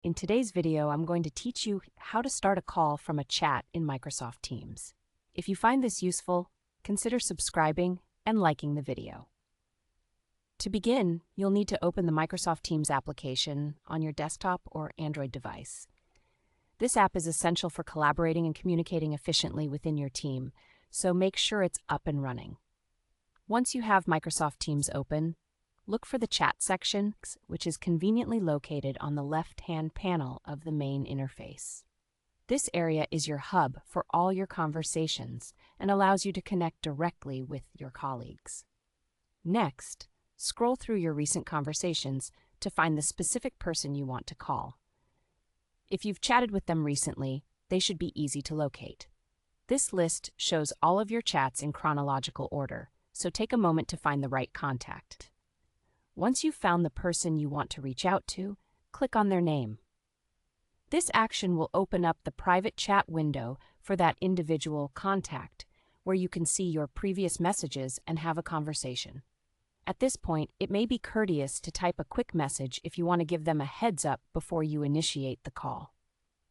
In today's video, I'm going to teach you how to start a call from a chat in Microsoft Teams. If you find this useful, consider subscribing and liking the video. To begin, you'll need to open the Microsoft Teams application on your desktop or Android device. This app is essential for collaborating and communicating efficiently within your team, so make sure it's up and running. Once you have Microsoft Teams open, look for the chat section, which is conveniently located on the left-hand panel of the main interface. This area is your hub for all your conversations and allows you to connect directly with your colleagues. Next, scroll through your recent conversations to find the specific person you want to call. If you've chatted with them recently, they should be easy to locate. This list shows all of your chats in chronological order, so take a moment to find the right contact. Once you've found the person you want to reach out to, click on their name. This action will open up the private chat window for that individual contact, where you can see your previous messages and have a conversation. At this point, it may be courteous to type a quick message if you want to give them a heads up before you initiate the call.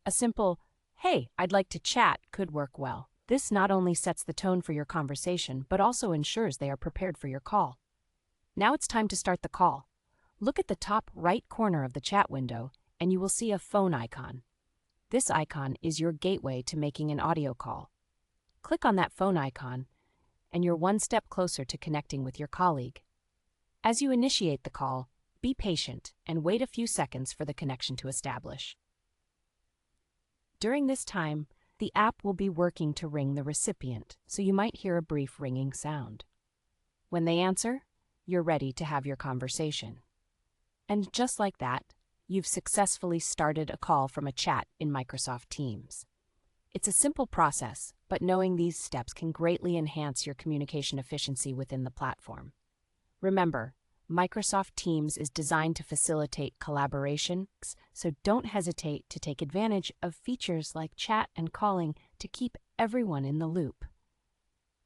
A simple, "Hey, I'd like to chat," could work well. This not only sets the tone for your conversation, but also ensures they are prepared for your call. Now it's time to start the call. Look at the top right corner of the chat window, and you will see a phone icon. This icon is your gateway to making an audio call. Click on that phone icon, and you're one step closer to connecting with your colleague. As you initiate the call, be patient and wait a few seconds for the connection to establish. During this time, the app will be working to ring the recipient, so you might hear a brief ringing sound. When they answer, you're ready to have your conversation. And just like that, you've successfully started a call from a chat in Microsoft Teams. It's a simple process, but knowing these steps can greatly enhance your communication efficiency within the platform. Remember, Microsoft Teams is designed to facilitate collaboration, so don't hesitate to take advantage of features like chat and calling to keep everyone in the loop.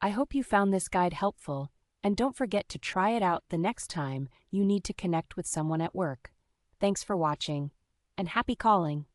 I hope you found this guide helpful, and don't forget to try it out the next time you need to connect with someone at work. Thanks for watching, and happy calling!